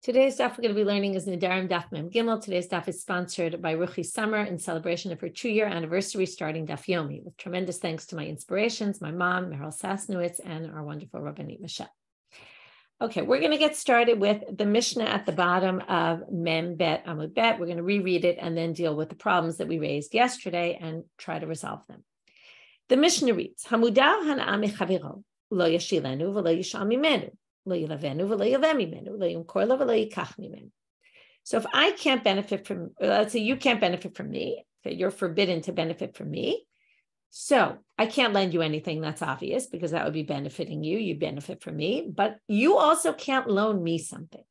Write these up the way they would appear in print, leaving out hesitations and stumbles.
Today's daf we're going to be learning is Nedarim daf Mem Gimel. Today's daf is sponsored by Ruchi Summer in celebration of her 2-year anniversary starting daf Yomi. With tremendous thanks to my inspirations, my mom, Meryl Sasnowitz, and our wonderful Rabbanit Mishna. Okay, we're going to get started with the Mishna at the bottom of Mem Bet Amud Bet. We're going to reread it and then deal with the problems that we raised yesterday and try to resolve them. The Mishna reads, Hamudar hana'am mechaviro, lo yashilenu v'lo yishal mimenu. So if I can't benefit from, let's say you can't benefit from me, okay, you're forbidden to benefit from me. So I can't lend you anything, that's obvious, because that would be benefiting you. You benefit from me, but you also can't loan me something.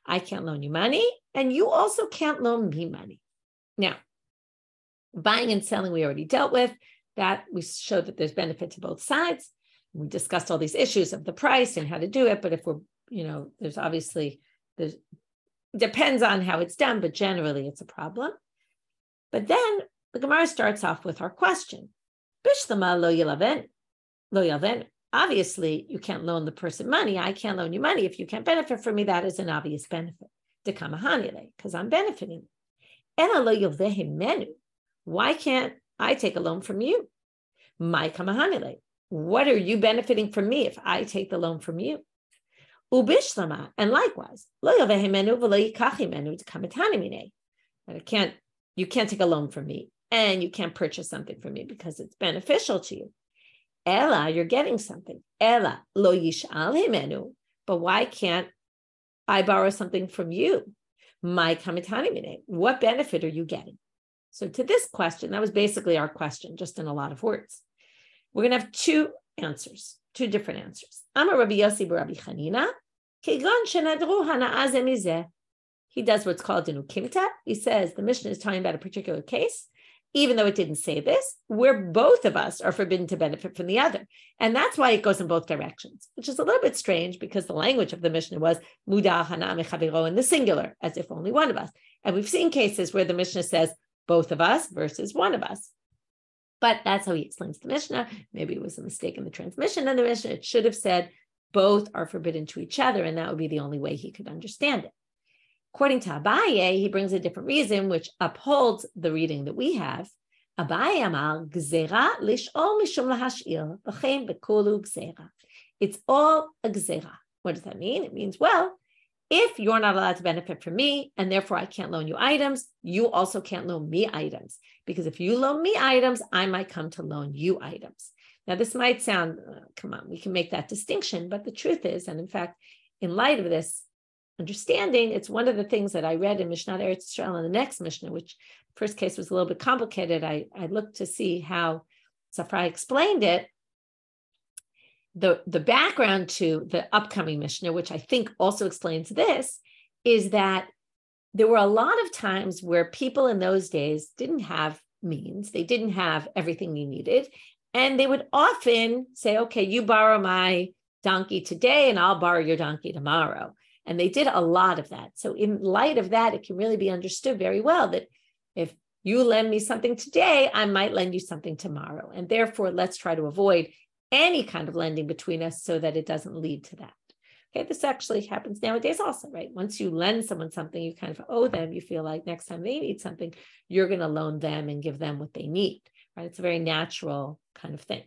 I can't loan you money, and you also can't loan me money. Now, buying and selling we already dealt with. That we showed that there's benefit to both sides. We discussed all these issues of the price and how to do it, but if we're, there's depends on how it's done, but generally it's a problem. But then the Gemara starts off with our question. Bishlama lo yalaven, lo yalaven. Obviously, you can't loan the person money. I can't loan you money. If you can't benefit from me, that is an obvious benefit. Because I'm benefiting. Ela lo yalvehim menu. Why can't I take a loan from you? My kamahanile. What are you benefiting from me if I take the loan from you? Ubishlama, and likewise, you can't take a loan from me, and you can't purchase something from me because it's beneficial to you. Ella, you're getting something. Ella lo yishal himenu, but why can't I borrow something from you? My kamitani mine. What benefit are you getting? So to this question, that was basically our question, just in a lot of words. We're going to have two different answers. Amar Rabbi Yosi Rabbi Chanina, kegon shenadru hana'az mizeh. He does what's called a nukimta. He says the Mishna is talking about a particular case, even though it didn't say this, where both of us are forbidden to benefit from the other. And that's why it goes in both directions, which is a little bit strange because the language of the Mishna was muda hana mechaviro in the singular, as if only one of us. And we've seen cases where the Mishna says both of us versus one of us. But that's how he explains the Mishnah. Maybe it was a mistake in the transmission of the Mishnah. It should have said both are forbidden to each other, and that would be the only way he could understand it. According to Abaye, he brings a different reason, which upholds the reading that we have. Abaye amar gzera lish'ol mishum lahash'ir v'chein bekulu gzera. It's all a gzera. What does that mean? It means, well, if you're not allowed to benefit from me, and therefore I can't loan you items, you also can't loan me items. Because if you loan me items, I might come to loan you items. Now, this might sound, come on, we can make that distinction, but the truth is, and in fact, in light of this understanding, it's one of the things that I read in Mishna Eretz Yisrael in the next Mishnah, which first case was a little bit complicated. I looked to see how Safrai explained it. The background to the upcoming Mishnah, which I think also explains this, is that there were a lot of times where people in those days didn't have means, they didn't have everything you needed, and they would often say, okay, you borrow my donkey today and I'll borrow your donkey tomorrow. And they did a lot of that. So in light of that, it can really be understood very well that if you lend me something today, I might lend you something tomorrow. And therefore, let's try to avoid any kind of lending between us so that it doesn't lead to that. Okay, this actually happens nowadays also, right? Once you lend someone something, you kind of owe them. You feel like next time they need something, you're going to loan them and give them what they need, right? It's a very natural kind of thing.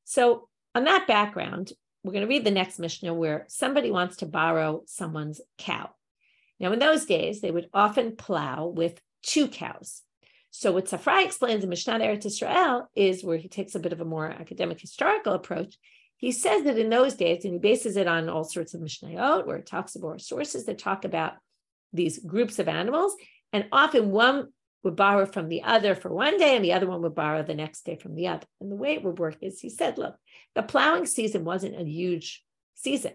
So on that background, we're going to read the next Mishnah where somebody wants to borrow someone's cow. Now, in those days, they would often plow with 2 cows. So what Safrai explains in Mishna Eretz Yisrael is where he takes a bit of a more academic historical approach. He says that in those days, and he bases it on all sorts of Mishnayot, where it talks about sources that talk about these groups of animals, and often one would borrow from the other for one day, and the other one would borrow the next day from the other. And the way it would work is, he said, look, the plowing season wasn't a huge season.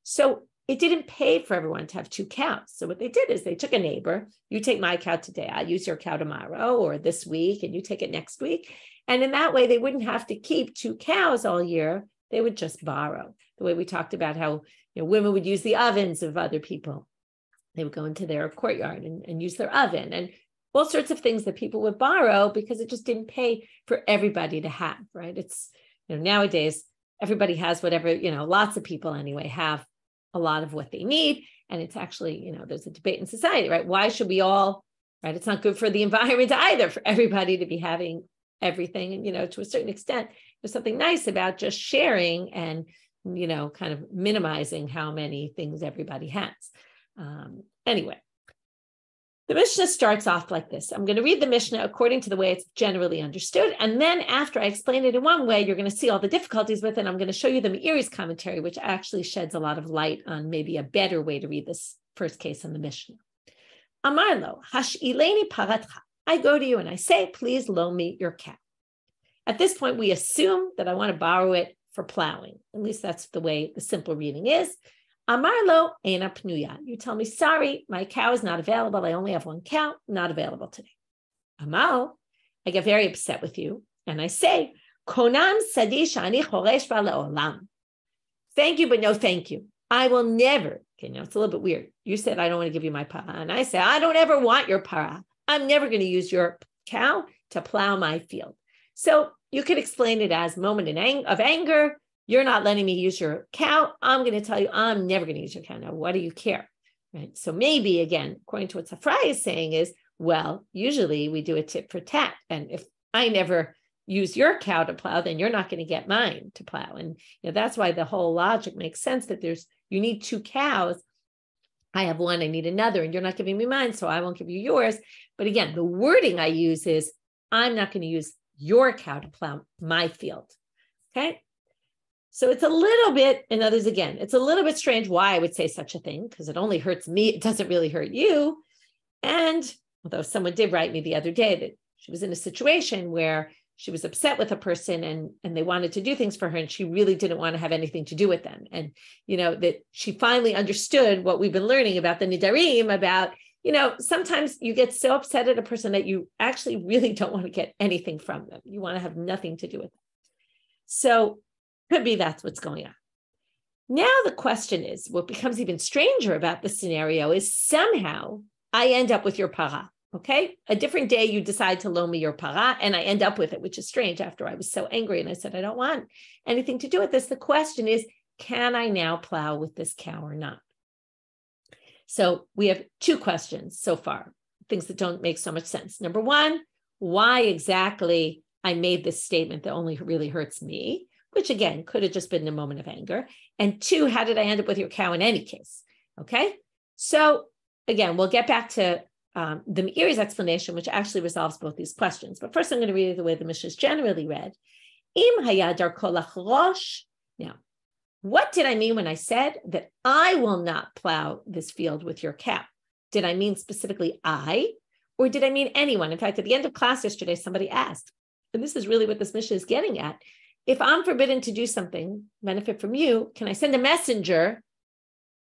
So it didn't pay for everyone to have 2 cows. So what they did is they took a neighbor, you take my cow today, I use your cow tomorrow or this week, and you take it next week. And in that way, they wouldn't have to keep 2 cows all year. They would just borrow. The way we talked about how women would use the ovens of other people. They would go into their courtyard and use their oven and all sorts of things that people would borrow because it just didn't pay for everybody to have, right? It's, nowadays, everybody has whatever, lots of people anyway have a lot of what they need. And it's actually, there's a debate in society, right? Why should we all, right? It's not good for the environment either, for everybody to be having everything. And, to a certain extent, there's something nice about just sharing and, kind of minimizing how many things everybody has. Anyway, the Mishnah starts off like this. I'm going to read the Mishnah according to the way it's generally understood. And then after I explain it in one way, you're going to see all the difficulties with it. I'm going to show you the Meiri's commentary, which actually sheds a lot of light on maybe a better way to read this first case in the Mishnah. Amar lo, hash'ileni paratcha. I go to you and I say, please loan me your cow. At this point, we assume that I want to borrow it for plowing. At least that's the way the simple reading is. Amar lo eina pnuya. You tell me, sorry, my cow is not available. I only have one cow, not available today. Amal, I get very upset with you. And I say, konam sadi shani choresh ba le'olam. Thank you, but no thank you. I will never, it's a little bit weird. You said, I don't want to give you my para. And I say, I don't ever want your para. I'm never going to use your cow to plow my field. So you could explain it as moment of anger. You're not letting me use your cow. I'm going to tell you, I'm never going to use your cow. Now, what do you care? Right? So maybe, again, according to what Safrai is saying is, well, usually we do a tit for tat. And if I never use your cow to plow, then you're not going to get mine to plow. And that's why the whole logic makes sense that you need two cows. I have one, I need another, and you're not giving me mine, so I won't give you yours. But again, the wording I use is, I'm not going to use your cow to plow my field. Okay? So it's a little bit, in others again, it's a little bit strange why I would say such a thing, because it only hurts me. It doesn't really hurt you. And although someone did write me the other day that she was in a situation where she was upset with a person and they wanted to do things for her, and she really didn't want to have anything to do with them. And, that she finally understood what we've been learning about the Nedarim, about, sometimes you get so upset at a person that you actually really don't want to get anything from them. You want to have nothing to do with them. So could be that's what's going on. Now the question is, what becomes even stranger about the scenario is somehow I end up with your para, okay? A different day you decide to loan me your para and I end up with it, which is strange after I was so angry and I said, I don't want anything to do with this. The question is, can I now plow with this cow or not? So we have two questions so far, things that don't make so much sense. Number one, why exactly I made this statement that only really hurts me, which again, could have just been a moment of anger. And two, how did I end up with your cow in any case? Okay. So again, we'll get back to the Meiri's explanation, which actually resolves both these questions. But first I'm going to read it the way the Mishna is generally read. Im haya darko lachrosh. Now, what did I mean when I said that I will not plow this field with your cow? Did I mean specifically I, or did I mean anyone? In fact, at the end of class yesterday, somebody asked, and this is really what this Mishna is getting at, if I'm forbidden to do something, benefit from you, can I send a messenger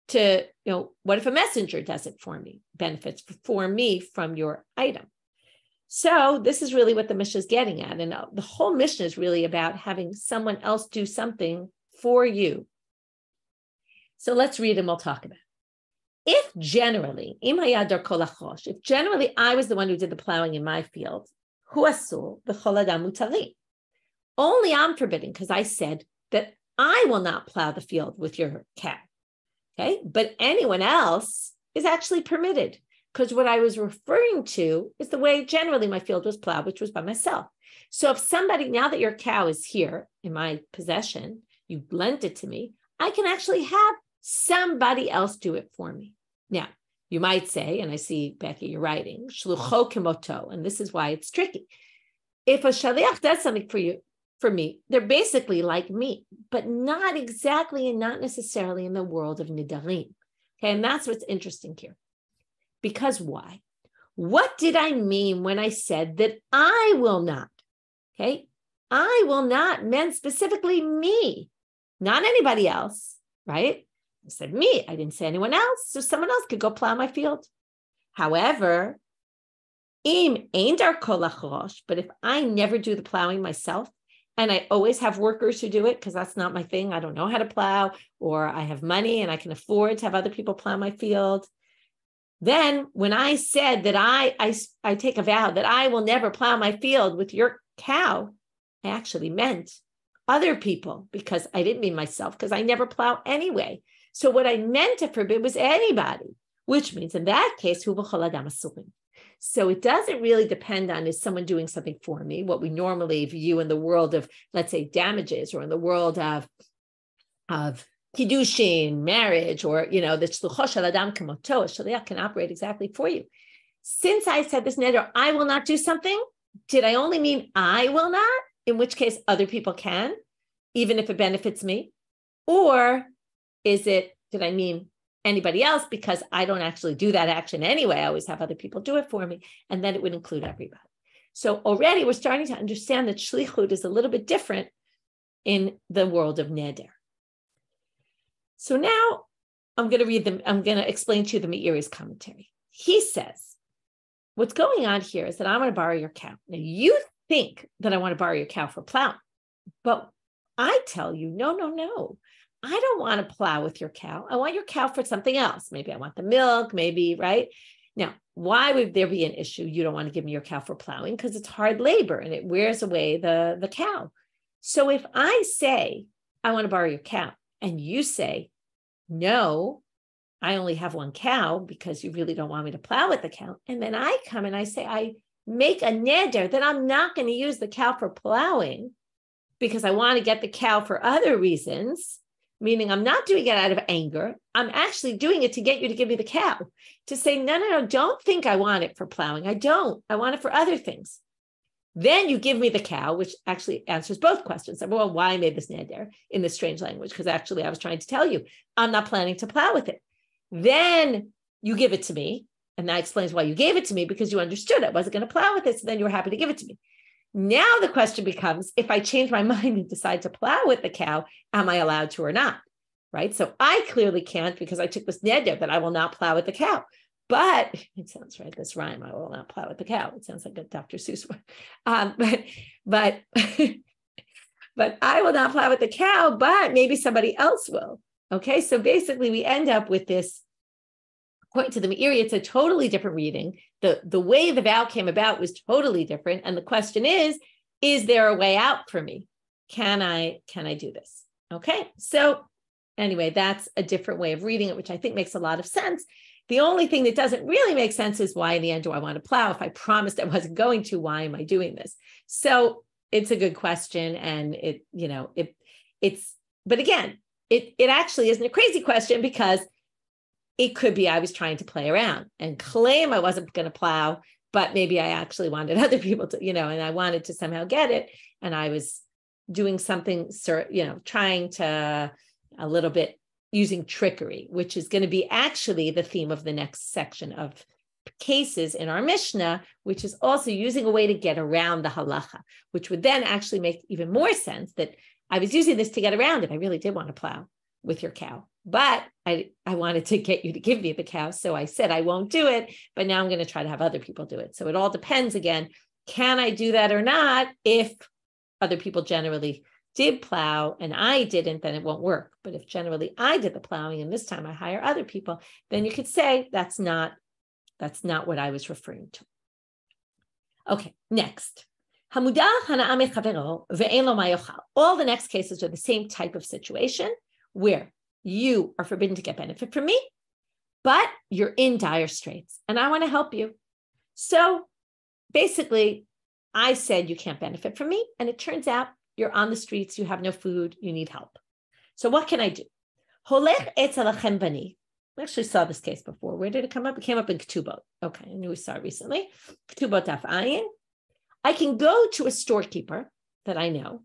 to, what if a messenger does it for me, benefits for me from your item? So this is really what the Mishna is getting at. And the whole Mishna is really about having someone else do something for you. So let's read and we'll talk about it. If generally I was the one who did the plowing in my field, hu asul b'chol adam mutari. Only I'm forbidden because I said that I will not plow the field with your cow. Okay, but anyone else is actually permitted, because what I was referring to is the way generally my field was plowed, which was by myself. So if somebody, now that your cow is here in my possession, you lent it to me, I can actually have somebody else do it for me. Now, you might say, and I see, Becky, you're writing, shlucho kemoto, and this is why it's tricky. If a shaliach does something for me, they're basically like me, but not exactly and not necessarily in the world of Nedarim. Okay, and that's what's interesting here. Because why? What did I mean when I said that I will not? Okay, I will not meant specifically me, not anybody else, right? I said me, I didn't say anyone else, so someone else could go plow my field. However, im ein darko lachrosh, but if I never do the plowing myself, and I always have workers who do it because that's not my thing, I don't know how to plow, or I have money and I can afford to have other people plow my field, then when I said that I take a vow that I will never plow my field with your cow, I actually meant other people, because I didn't mean myself, because I never plow anyway. So what I meant to forbid was anybody, which means in that case, hu b'chol adam asurim. So it doesn't really depend on, is someone doing something for me, what we normally view in the world of, let's say, damages, or in the world of kiddushin, marriage, or, the shlucho shel adam kamoto, a shaliach can operate exactly for you. Since I said this neder, I will not do something, did I only mean I will not, in which case other people can, even if it benefits me? Or did I mean anybody else, because I don't actually do that action anyway? I always have other people do it for me, and then it would include everybody. So already we're starting to understand that shlichut is a little bit different in the world of neder. So now I'm going to explain to you the Meiri's commentary. He says, what's going on here is that I want to borrow your cow. Now you think that I want to borrow your cow for plowing, but I tell you, no. I don't want to plow with your cow. I want your cow for something else. Maybe I want the milk, maybe, right? Now, why would there be an issue? You don't want to give me your cow for plowing because it's hard labor and it wears away the cow. So if I say, I want to borrow your cow, and you say, no, I only have one cow because you really don't want me to plow with the cow. And then I come and I say, I make a neder that I'm not going to use the cow for plowing because I want to get the cow for other reasons. Meaning I'm not doing it out of anger. I'm actually doing it to get you to give me the cow, to say, no, don't think I want it for plowing. I don't. I want it for other things. Then you give me the cow, which actually answers both questions. Number one, why I made this neder in this strange language, because actually I was trying to tell you, I'm not planning to plow with it. Then you give it to me, and that explains why you gave it to me, because you understood I wasn't going to plow with it, so then you were happy to give it to me. Now the question becomes, if I change my mind and decide to plow with the cow, am I allowed to or not? Right? So I clearly can't, because I took this neder that I will not plow with the cow. But it sounds right, this rhyme, I will not plow with the cow. It sounds like a Dr. Seuss one. But I will not plow with the cow, but maybe somebody else will. Okay, so basically we end up with this, according to the Meiri, it's a totally different reading. The way the vow came about was totally different. And the question is there a way out for me? Can I do this? Okay, so anyway, that's a different way of reading it, which I think makes a lot of sense. The only thing that doesn't really make sense is why in the end do I want to plow? If I promised I wasn't going to, why am I doing this? So it's a good question. And but again, it actually isn't a crazy question, because it could be I was trying to play around and claim I wasn't going to plow, but maybe I actually wanted other people to, and I wanted to somehow get it. And I was doing something, trying to a little bit using trickery, which is going to be actually the theme of the next section of cases in our Mishna, which is also using a way to get around the halacha, which would then actually make even more sense that I was using this to get around it. I really did want to plow with your cow, but I wanted to get you to give me the cow. So I said, I won't do it, but now I'm going to try to have other people do it. So it all depends again, can I do that or not? If other people generally did plow and I didn't, then it won't work. But if generally I did the plowing and this time I hire other people, then you could say that's not what I was referring to. Okay, next. All the next cases are the same type of situation where you are forbidden to get benefit from me, but you're in dire straits and I want to help you. So basically, I said you can't benefit from me, and it turns out you're on the streets, you have no food, you need help. So what can I do? I actually saw this case before. Where did it come up? It came up in Ketubot. Okay, I knew we saw it recently. Ketubot Daf Ayin. I can go to a storekeeper that I know,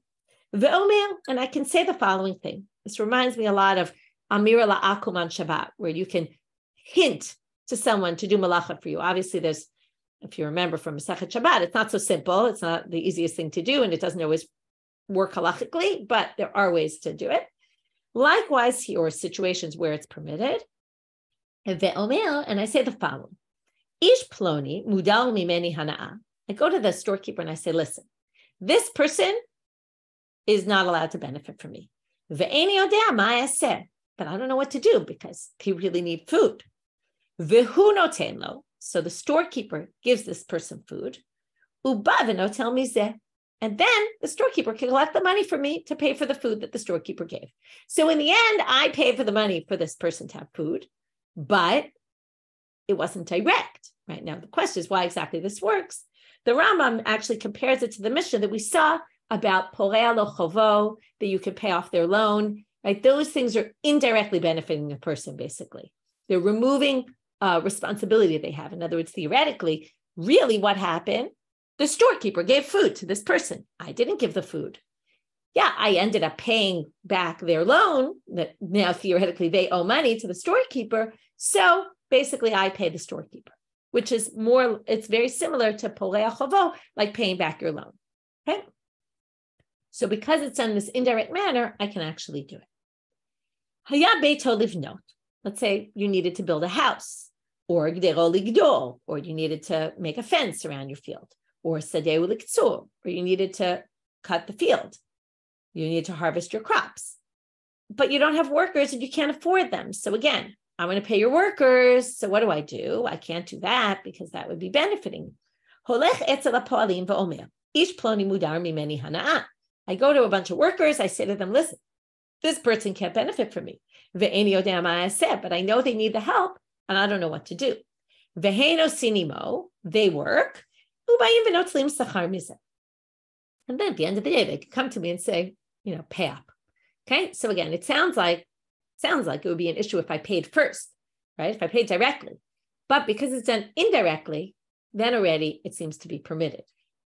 and I can say the following thing. This reminds me a lot of Amira La'akum on Shabbat, where you can hint to someone to do malacha for you. Obviously, there's, if you remember from Masechet Shabbat, it's not so simple. It's not the easiest thing to do, and it doesn't always work halachically, but there are ways to do it. Likewise, here are situations where it's permitted. And I say the following: Ish ploni mudal mimeni hana'a. I go to the storekeeper and I say, listen, this person is not allowed to benefit from me. Ve'eni odea ma yaseh. But I don't know what to do because he really needs food. Vehu noten lo. So the storekeeper gives this person food. Uba v'notel mizeh. And then the storekeeper can collect the money from me to pay for the food that the storekeeper gave. So in the end, I paid for the money for this person to have food, but it wasn't direct, right? Now, the question is why exactly this works. The Rambam actually compares it to the Mishna that we saw about porea lo chovo, that you can pay off their loan, right? Those things are indirectly benefiting the person, basically. They're removing responsibility they have. In other words, theoretically, really what happened, the storekeeper gave food to this person. I didn't give the food. Yeah, I ended up paying back their loan that now theoretically they owe money to the storekeeper. So basically I pay the storekeeper, which is more, it's very similar to porea chovo, like paying back your loan. Okay. So because it's done in this indirect manner, I can actually do it. Haya beito livnot. Let's say you needed to build a house, or gdero ligdol, or you needed to make a fence around your field, or sadeu liktsur, or you needed to cut the field. You need to harvest your crops, but you don't have workers and you can't afford them. So again, I'm going to pay your workers. So what do? I can't do that because that would be benefiting. I go to a bunch of workers. I say to them, listen, this person can't benefit from me. But I know they need the help and I don't know what to do. They work. And then at the end of the day, they could come to me and say, pay up. Okay. So again, it sounds like it would be an issue if I paid first, right? If I paid directly, but because it's done indirectly, then already it seems to be permitted.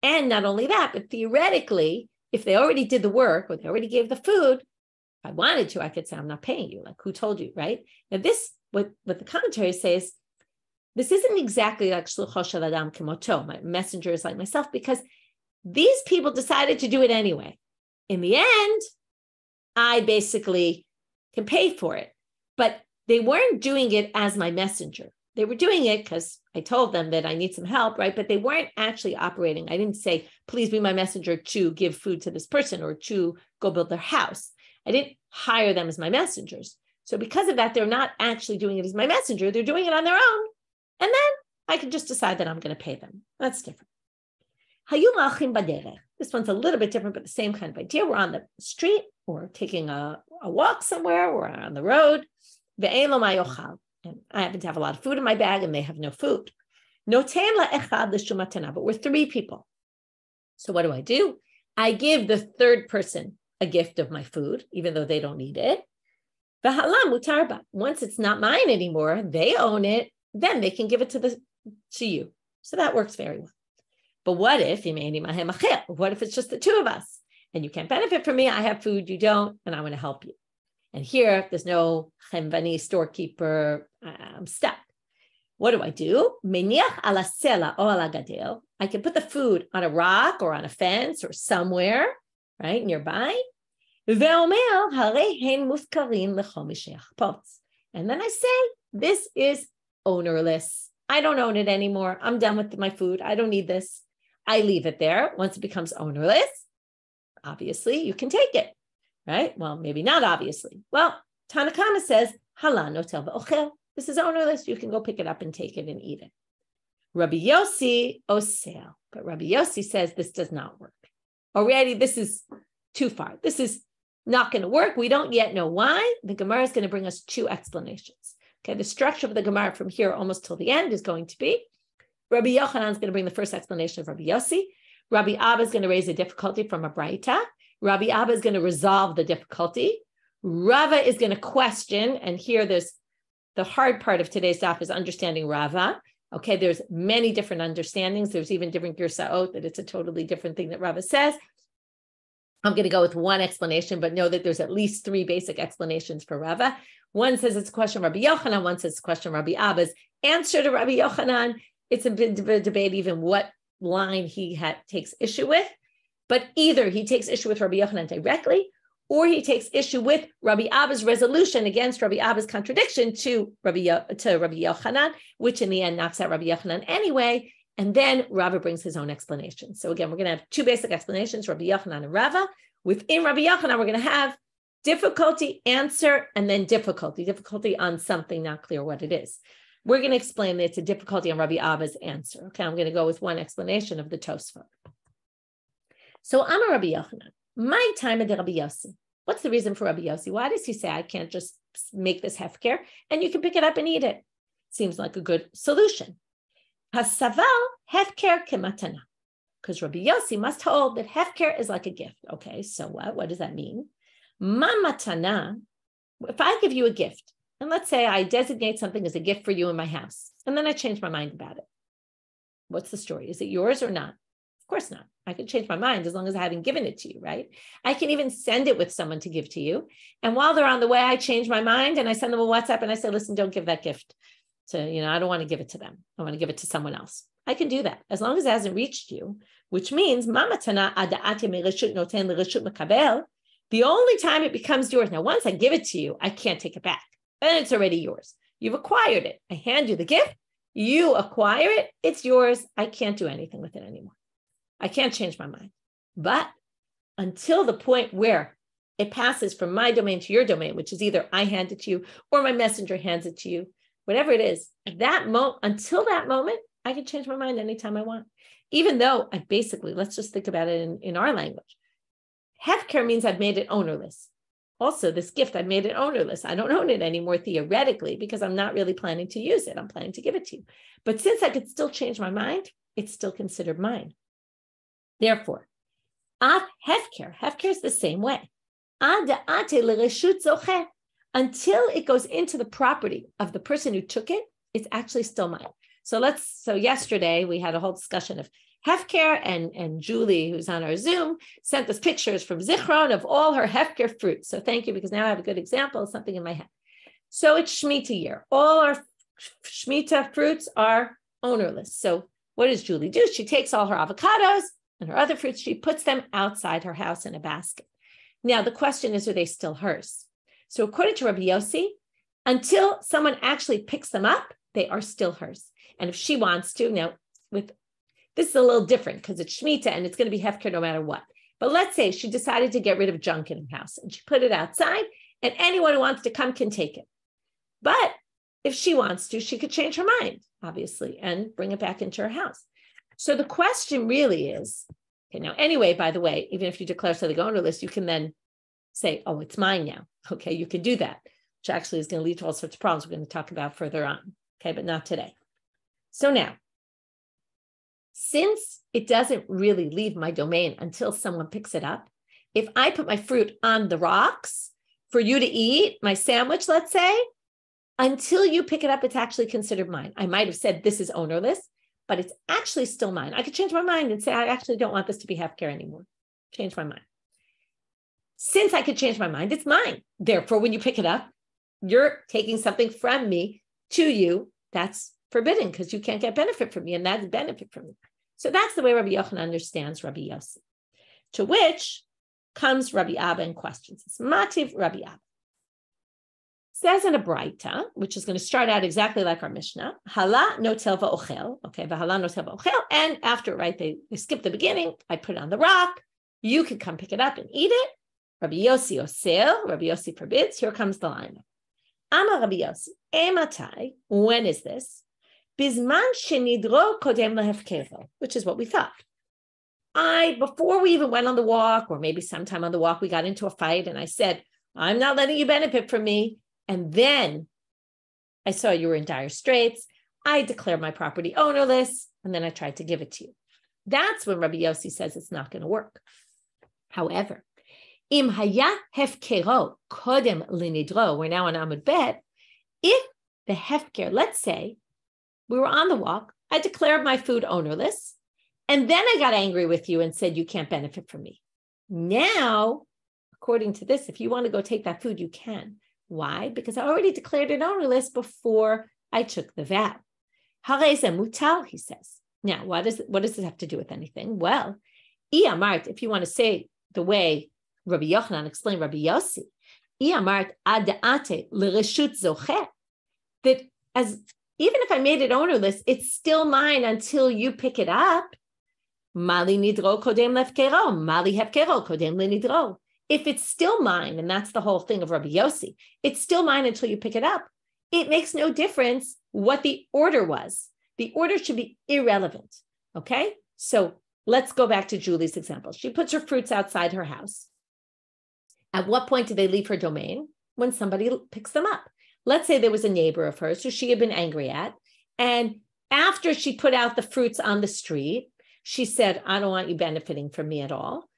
And not only that, but theoretically, if they already did the work or they already gave the food, if I wanted to, I could say, I'm not paying you. Like, who told you, right? Now this, what the commentary says, this isn't exactly like shlucho shel adam kemoto, my messengers like myself, because these people decided to do it anyway. In the end, I basically can pay for it, but they weren't doing it as my messenger. They were doing it because I told them that I need some help, right? But they weren't actually operating. I didn't say, please be my messenger to give food to this person or to go build their house. I didn't hire them as my messengers. So because of that, they're not actually doing it as my messenger. They're doing it on their own. And then I can just decide that I'm going to pay them. That's different. This one's a little bit different, but the same kind of idea. We're on the street or taking a walk somewhere or on the road. And I happen to have a lot of food in my bag and they have no food. But we're three people. So what do? I give the third person a gift of my food, even though they don't need it. Once it's not mine anymore, they own it, then they can give it to you. So that works very well. But what if it's just the two of us and you can't benefit from me? I have food, you don't, and I want to help you. And here, there's no chemvani storekeeper. I'm stuck. What do? I can put the food on a rock or on a fence or somewhere, right, nearby. And then I say, this is ownerless. I don't own it anymore. I'm done with my food. I don't need this. I leave it there. Once it becomes ownerless, obviously you can take it, right? Well, maybe not obviously. Well, Tanakama says, Halan notel v'ochel. This is ownerless. You can go pick it up and take it and eat it. Rabbi Yosi osel. But Rabbi Yosi says this does not work. Already, this is too far. This is not going to work. We don't yet know why. The Gemara is going to bring us two explanations. Okay, the structure of the Gemara from here almost till the end is going to be Rabbi Yochanan is going to bring the first explanation of Rabbi Yosi. Rabbi Abba is going to raise a difficulty from a braita. Rabbi Abba is going to resolve the difficulty. Rava is going to question, and here there's the hard part of today's daf is understanding Rava. Okay, there's many different understandings. There's even different girsaot that it's a totally different thing that Rava says. I'm going to go with one explanation, but know that there's at least three basic explanations for Rava. One says it's a question of Rabbi Yochanan. One says it's a question of Rabbi Abba's answer to Rabbi Yochanan. It's a bit of a debate even what line he takes issue with. But either he takes issue with Rabbi Yochanan directly, or he takes issue with Rabbi Abba's resolution against Rabbi Abba's contradiction to Rabbi Yochanan, which in the end knocks out Rabbi Yochanan anyway. And then Rava brings his own explanation. So again, we're going to have two basic explanations, Rabbi Yochanan and Rava. Within Rabbi Yochanan, we're going to have difficulty, answer, and then difficulty on something not clear what it is. We're going to explain that it's a difficulty on Rabbi Abba's answer. Okay, I'm going to go with one explanation of the Tosfot. So I'm a Rabbi Yochanan. My time at the Rabbi Yosi. What's the reason for Rabbi Yosi? Why does he say I can't just make this hefker and you can pick it up and eat it? Seems like a good solution. Hasaval hefker kematana. Because Rabbi Yosi must hold that hefker is like a gift. Okay, so what? What does that mean? Ma matana, if I give you a gift, and let's say I designate something as a gift for you in my house, and then I change my mind about it. What's the story? Is it yours or not? Of course not. I can change my mind as long as I haven't given it to you, right? I can even send it with someone to give to you. And while they're on the way, I change my mind and I send them a WhatsApp and I say, listen, don't give that gift to, I don't want to give it to them. I want to give it to someone else. I can do that as long as it hasn't reached you, which means the only time it becomes yours. Now, once I give it to you, I can't take it back. Then it's already yours. You've acquired it. I hand you the gift. You acquire it. It's yours. I can't do anything with it anymore. I can't change my mind. But until the point where it passes from my domain to your domain, which is either I hand it to you or my messenger hands it to you, whatever it is, until that moment, I can change my mind anytime I want. Even though I basically, let's just think about it in our language. Hefker means I've made it ownerless. Also, this gift, I've made it ownerless. I don't own it anymore theoretically because I'm not really planning to use it. I'm planning to give it to you. But since I could still change my mind, it's still considered mine. Therefore, hefker is the same way. Until it goes into the property of the person who took it, it's actually still mine. So yesterday we had a whole discussion of hefker, and Julie, who's on our Zoom, sent us pictures from Zichron of all her hefker fruits. So thank you, because now I have a good example of something in my head. So it's Shemitah year. All our Shemitah fruits are ownerless. So what does Julie do? She takes all her avocados and her other fruits, she puts them outside her house in a basket. Now the question is, are they still hers? So according to Rabbi Yosi, until someone actually picks them up, they are still hers. And if she wants to, now this is a little different because it's Shemitah and it's going to be hefker no matter what. But let's say she decided to get rid of junk in her house and she put it outside and anyone who wants to come can take it. But if she wants to, she could change her mind, obviously, and bring it back into her house. So the question really is, okay, now anyway, by the way, even if you declare something ownerless, you can then say, oh, it's mine now. Okay, you can do that, which actually is going to lead to all sorts of problems we're going to talk about further on. Okay, but not today. So now, since it doesn't really leave my domain until someone picks it up, if I put my fruit on the rocks for you to eat, my sandwich, let's say, until you pick it up, it's actually considered mine. I might have said this is ownerless, but it's actually still mine. I could change my mind and say, I actually don't want this to be hefker anymore. Change my mind. Since I could change my mind, it's mine. Therefore, when you pick it up, you're taking something from me to you. That's forbidden because you can't get benefit from me, and that's benefit from me. So that's the way Rabbi Yochanan understands Rabbi Yosi. To which comes Rabbi Abba and questions. It's Mativ Rabbi Abba. Says in a braita, which is going to start out exactly like our Mishna, Hala notel va'ochel, okay, v'hala notel va'ochel, and after, right, they skip the beginning, I put it on the rock, you can come pick it up and eat it. Rabbi Yosi osel, Rabbi Yosi forbids. Here comes the line. Amar Rabbi Yosi, ematai, when is this? Bizman shenidro kodem lehefkevo, which is what we thought. Before we even went on the walk, or maybe sometime on the walk, we got into a fight, and I said, I'm not letting you benefit from me. And then I saw you were in dire straits. I declared my property ownerless, and then I tried to give it to you. That's when Rabbi Yosi says it's not going to work. However, im haya hefkero kodem linidro, we're now on Amud Bet, if the hefker, let's say, we were on the walk, I declared my food ownerless, and then I got angry with you and said you can't benefit from me. Now, according to this, if you want to go take that food, you can. Why? Because I already declared it ownerless before I took the vow. Hareze mutal, he says. Now, what does this have to do with anything? Well, Iyamart, if you want to say the way Rabbi Yochanan explained Rabbi Yosi, Iyamart adate l'reshut zoche, that as even if I made it ownerless, it's still mine until you pick it up. Mali nidro kodem lefkero, mali hefkero kodem linidro. If it's still mine, and that's the whole thing of Rabbi Yosi, it's still mine until you pick it up. It makes no difference what the order was. The order should be irrelevant, okay? So let's go back to Julie's example. She puts her fruits outside her house. At what point do they leave her domain? When somebody picks them up. Let's say there was a neighbor of hers who she had been angry at. And after she put out the fruits on the street, she said, I don't want you benefiting from me at all.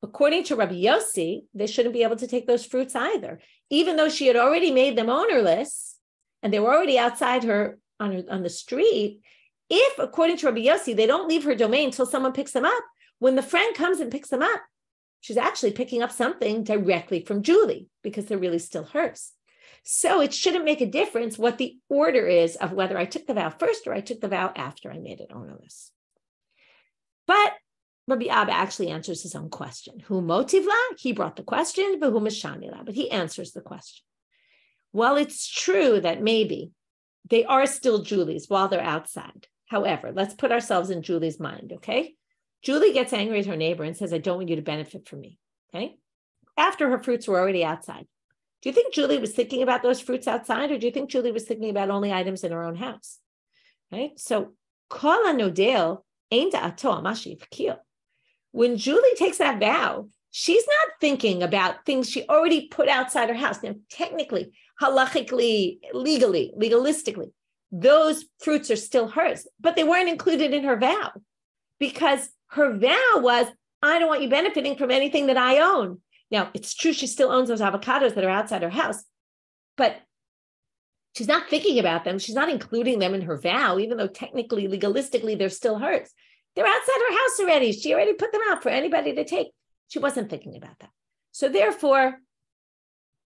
According to Rabbi Yosi, they shouldn't be able to take those fruits either. Even though she had already made them ownerless and they were already outside her on the street, if, according to Rabbi Yosi, they don't leave her domain until someone picks them up, when the friend comes and picks them up, she's actually picking up something directly from Julie because they're really still hers. So it shouldn't make a difference what the order is of whether I took the vow first or I took the vow after I made it ownerless. But Rabbi Abba actually answers his own question. Who motivla? He brought the question, but who mishanila? But he answers the question. Well, it's true that maybe they are still Julie's while they're outside. However, let's put ourselves in Julie's mind, okay? Julie gets angry at her neighbor and says, I don't want you to benefit from me, okay? After her fruits were already outside. Do you think Julie was thinking about those fruits outside, or do you think Julie was thinking about only items in her own house, right? So, kol hanodel ein da'ato amashi v'kil. When Julie takes that vow, she's not thinking about things she already put outside her house. Now, technically, halachically, legalistically, those fruits are still hers, but they weren't included in her vow because her vow was, I don't want you benefiting from anything that I own. Now, it's true she still owns those avocados that are outside her house, but she's not thinking about them. She's not including them in her vow, even though technically, legalistically, they're still hers. They're outside her house already. She already put them out for anybody to take. She wasn't thinking about that. So therefore,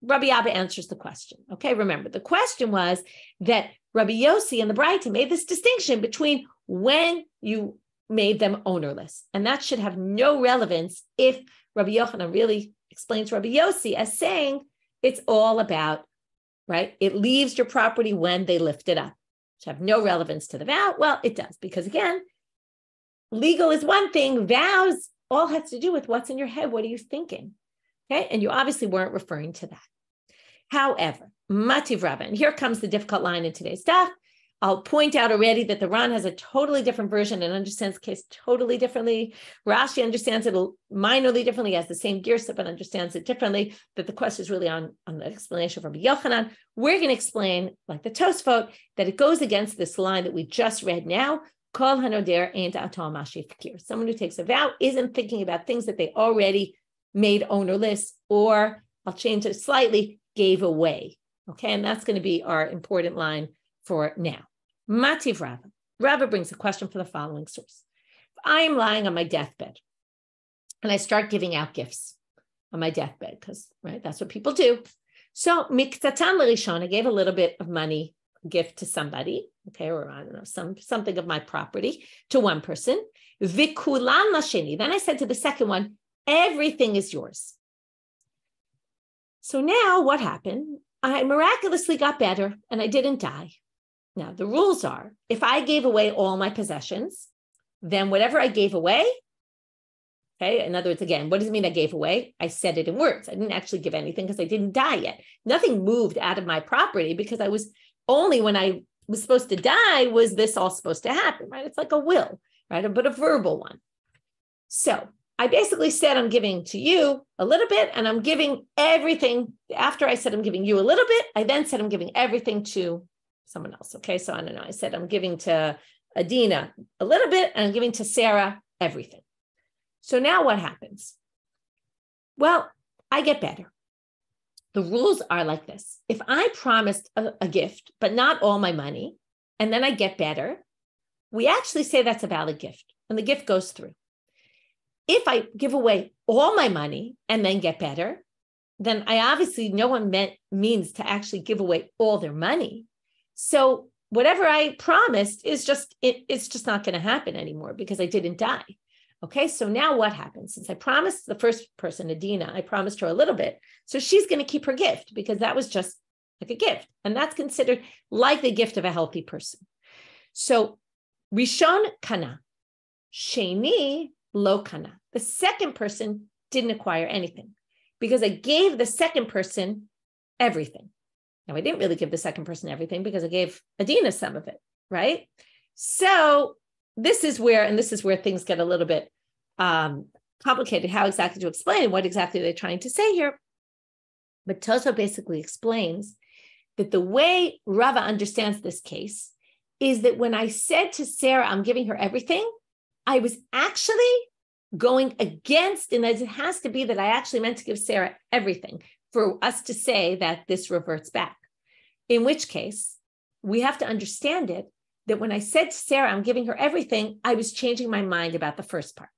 Rabbi Abba answers the question. Okay, remember, the question was that Rabbi Yosi and the braita made this distinction between when you made them ownerless. And that should have no relevance if Rabbi Yochanan really explains Rabbi Yosi as saying it's all about, right? It leaves your property when they lift it up. It should have no relevance to the vow. Well, it does, because again, legal is one thing. Vows all has to do with what's in your head. What are you thinking? Okay. And you obviously weren't referring to that. However, Mativ Rava, and here comes the difficult line in today's daf. I'll point out already that the Ran has a totally different version and understands the case totally differently. Rashi understands it minorly differently, has the same girsa, but understands it differently, that the question is really on the explanation from Rabbi Yochanan. We're going to explain, like the Tosfot, that it goes against this line that we just read now. Kol hanoder ein da'ato amashi v'kil. Someone who takes a vow isn't thinking about things that they already made ownerless, or I'll change it slightly, gave away. Okay, and that's going to be our important line for now. Mativ Rava. Rava brings a question for the following source. If I am lying on my deathbed and I start giving out gifts on my deathbed, because right, that's what people do. So miktatan l'rishon, I gave a little bit of money, gift to somebody, okay, or I don't know, something of my property to one person. V'kulan lasheni. Then I said to the second one, everything is yours. So now what happened? I miraculously got better and I didn't die. Now, the rules are, if I gave away all my possessions, then whatever I gave away, okay, in other words, again, what does it mean I gave away? I said it in words. I didn't actually give anything because I didn't die yet. Nothing moved out of my property because I was only when I was supposed to die was this all supposed to happen, right? It's like a will, right? But a verbal one. So I basically said, I'm giving to you a little bit and I'm giving everything. After I said, I'm giving you a little bit, I then said, I'm giving everything to someone else. Okay. So I don't know. I said, I'm giving to Adina a little bit and I'm giving to Sarah everything. So now what happens? Well, I get better. The rules are like this. If I promised a gift, but not all my money, and then I get better, we actually say that's a valid gift and the gift goes through. If I give away all my money and then get better, then I obviously, no one means to actually give away all their money. So whatever I promised is just, it's just not going to happen anymore because I didn't die. Okay, so now what happens? Since I promised the first person, Adina, I promised her a little bit. So she's going to keep her gift because that was just like a gift. And that's considered like the gift of a healthy person. So Rishon kana, Sheni lo kana. The second person didn't acquire anything because I gave the second person everything. Now, I didn't really give the second person everything because I gave Adina some of it, right? So this is where things get a little bit complicated how exactly to explain what exactly they're trying to say here. But Toso basically explains that the way Rava understands this case is that when I said to Sarah, I'm giving her everything, I was actually going against, and it has to be that I actually meant to give Sarah everything for us to say that this reverts back. In which case, we have to understand it, that when I said to Sarah, I'm giving her everything, I was changing my mind about the first part.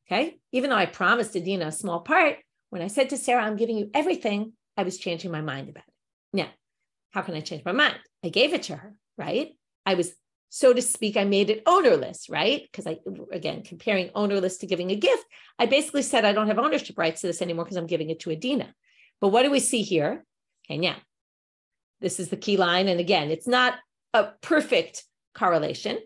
Okay? Even though I promised Adina a small part, when I said to Sarah, I'm giving you everything, I was changing my mind about it. Now, how can I change my mind? I gave it to her, right? I was, so to speak, I made it ownerless, right? Because again, comparing ownerless to giving a gift, I basically said I don't have ownership rights to this anymore because I'm giving it to Adina. But what do we see here? Okay, now, this is the key line. And again, it's not a perfect correlation,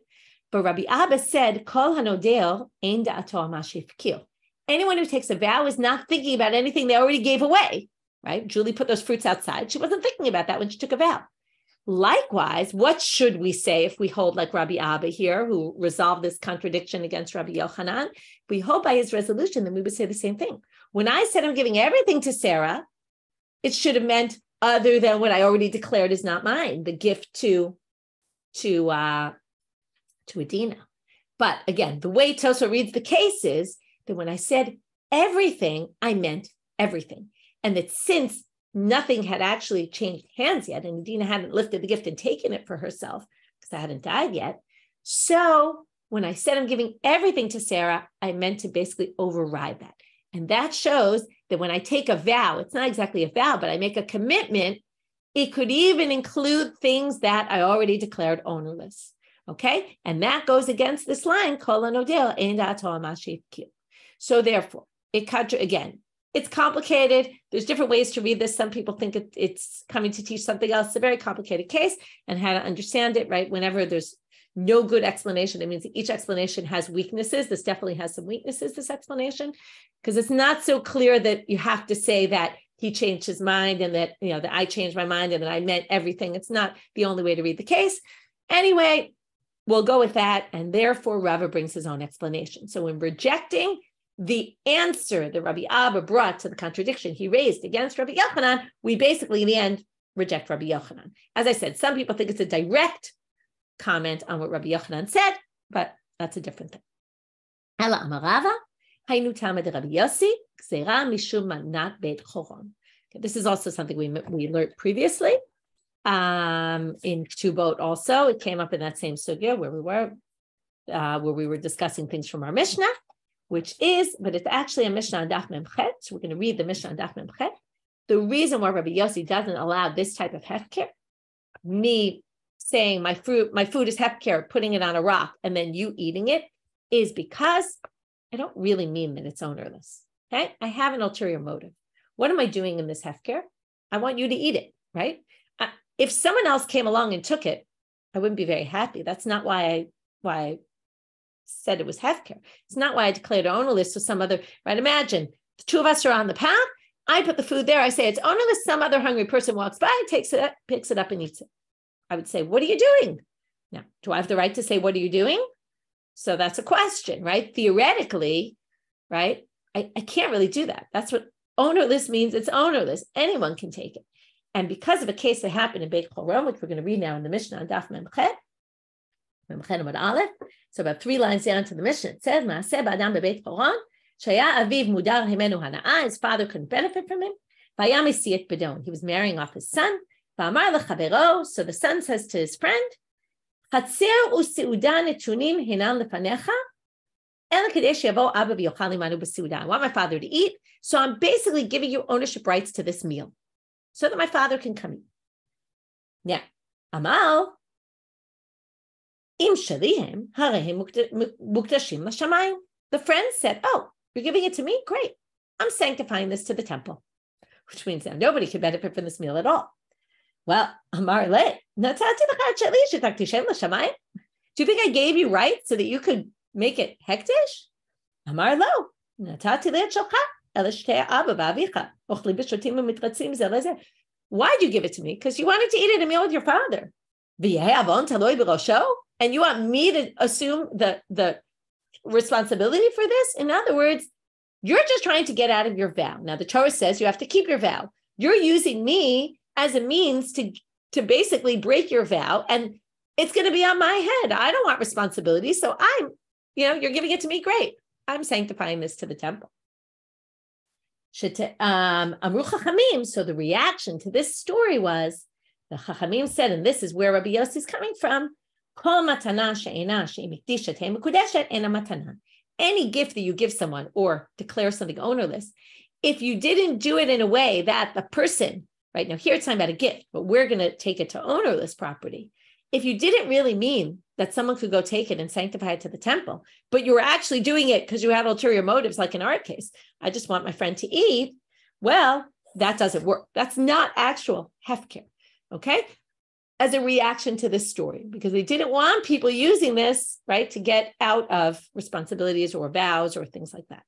but Rabbi Abba said, Kol hanodeo ein da'ato ma shehifkir. Anyone who takes a vow is not thinking about anything they already gave away, right? Julie put those fruits outside. She wasn't thinking about that when she took a vow. Likewise, what should we say if we hold like Rabbi Abba here, who resolved this contradiction against Rabbi Yochanan? If we hold by his resolution, then we would say the same thing. When I said I'm giving everything to Sarah, it should have meant other than what I already declared is not mine, the gift to Adina. But again, the way Toso reads the case is that when I said everything, I meant everything. And that since nothing had actually changed hands yet, and Adina hadn't lifted the gift and taken it for herself, because I hadn't died yet. So when I said I'm giving everything to Sarah, I meant to basically override that. And that shows that when I take a vow, it's not exactly a vow, but I make a commitment, it could even include things that I already declared ownerless. Okay? And that goes against this line, so therefore, again, it's complicated. There's different ways to read this. Some people think it's coming to teach something else. It's a very complicated case, and how to understand it, right? Whenever there's no good explanation, it means that each explanation has weaknesses. This definitely has some weaknesses, this explanation, because it's not so clear that you have to say that he changed his mind and that, that I changed my mind and that I meant everything. It's not the only way to read the case. Anyway, we'll go with that. And therefore, Rava brings his own explanation. So in rejecting the answer that Rabbi Abba brought to the contradiction he raised against Rabbi Yochanan, we basically, in the end, reject Rabbi Yochanan. As I said, some people think it's a direct comment on what Rabbi Yochanan said, but that's a different thing. Ela amar Rava, haynu tamid Rabbi Yosi, gzeira mishum manat Beit Horon. This is also something we learned previously in Tubot also. It came up in that same sugya where we were discussing things from our Mishna, but it's actually a Mishna on Daf Memchet. So we're going to read the Mishna on Daf Memchet. The reason why Rabbi Yosi doesn't allow this type of hefker, me saying my food is hefker, putting it on a rock, and then you eating it, is because I don't really mean that it's ownerless. Okay, I have an ulterior motive. What am I doing in this hefker? I want you to eat it, right? If someone else came along and took it, I wouldn't be very happy. That's not why I said it was hefker. It's not why I declared ownerless to some other, right? Imagine the two of us are on the path. I put the food there. I say it's ownerless. Some other hungry person walks by, takes it up, picks it up and eats it. I would say, what are you doing? Now, do I have the right to say, what are you doing? So that's a question, right? Theoretically, right? I can't really do that. That's what ownerless means. It's ownerless. Anyone can take it. And because of a case that happened in Beit Horon, which we're going to read now in the Mishna on Daf Memchet, so about 3 lines down to the Mishna, it says, Maaseh ba'adam beBeit Horon, shaya aviv mudar himenu hana'a, his father couldn't benefit from him. Vayam isiet bedon, he was marrying off his son. Va'amar lechavero, so the son says to his friend, Chatzer u'seuda netunim hinan lefanecha, el kadesh yavo Abba v'yochal imanu b'seuda. I want my father to eat, so I'm basically giving you ownership rights to this meal, so that my father can come eat. Now, Amal, im shalihim harehim muktashim l'shamayim. The friend said, oh, you're giving it to me? Great. I'm sanctifying this to the temple, which means now nobody can benefit from this meal at all. Well, Amar le, do you think I gave you rights so that you could make it hektish? Amar lo, why'd you give it to me? Because you wanted to eat it a meal with your father. And you want me to assume the responsibility for this? In other words, you're just trying to get out of your vow. Now, the Torah says you have to keep your vow. You're using me as a means to basically break your vow, and it's going to be on my head. I don't want responsibility. So you're giving it to me. Great. I'm sanctifying this to the temple. Amru Chachamim. So the reaction to this story was, the Chachamim said, and this is where Rabbi Yosi is coming from, any gift that you give someone or declare something ownerless, if you didn't do it in a way that the person, right now here it's talking about a gift, but we're going to take it to ownerless property. If you didn't really mean that someone could go take it and sanctify it to the temple, but you were actually doing it because you had ulterior motives, like in our case, I just want my friend to eat, well, that doesn't work. That's not actual hefker, okay? As a reaction to this story, because they didn't want people using this, right, to get out of responsibilities or vows or things like that.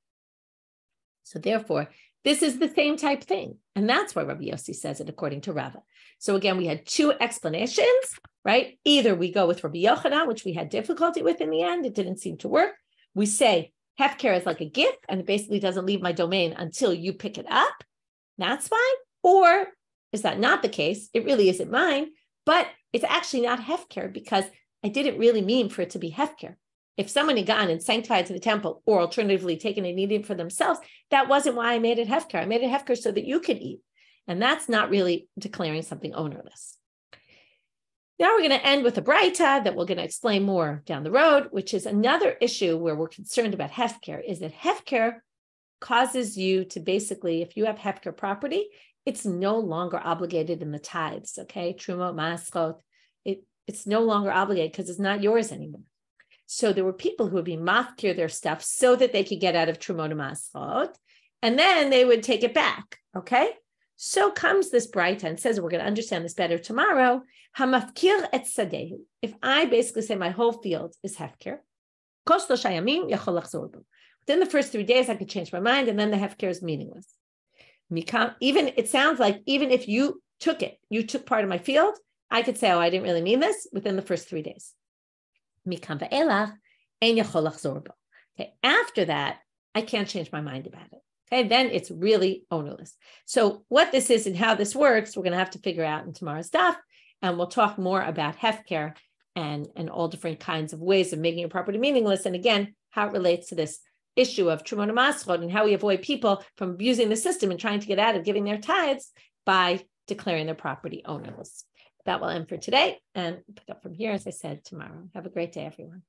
So therefore, this is the same type thing. And that's why Rabbi Yosi says it according to Rava. So again, we had two explanations, right? Either we go with Rabbi Yochanan, which we had difficulty with in the end. It didn't seem to work. We say hefker is like a gift and it basically doesn't leave my domain until you pick it up. That's fine. Or is that not the case? It really isn't mine, but it's actually not hefker because I didn't really mean for it to be hefker. If someone had gone and sanctified to the temple or alternatively taken and eaten it for themselves, that wasn't why I made it hefker. I made it hefker so that you could eat. And that's not really declaring something ownerless. Now we're going to end with a braita that we're going to explain more down the road, which is another issue where we're concerned about hefker, is that hefker causes you to basically, if you have hefker property, it's no longer obligated in the tithes, okay? Trumot, maschot, it's no longer obligated because it's not yours anymore. So there were people who would be mafkir their stuff so that they could get out of Trumot and Maschot, and then they would take it back, okay? So comes this braita and says, we're going to understand this better tomorrow, hamafkir et sadehu. If I basically say my whole field is hefker, within the first 3 days, I could change my mind, and then the hefker is meaningless. Even, it sounds like even if you took it, you took part of my field, I could say, oh, I didn't really mean this within the first 3 days. Okay, after that, I can't change my mind about it. Okay, then it's really ownerless. So what this is and how this works, we're going to have to figure out in tomorrow's daf, and we'll talk more about hefker and all different kinds of ways of making your property meaningless, and again, how it relates to this issue of Trumot and Maschot and how we avoid people from abusing the system and trying to get out of giving their tithes by declaring their property ownerless. That will end for today, and pick up from here, as I said, tomorrow. Have a great day, everyone.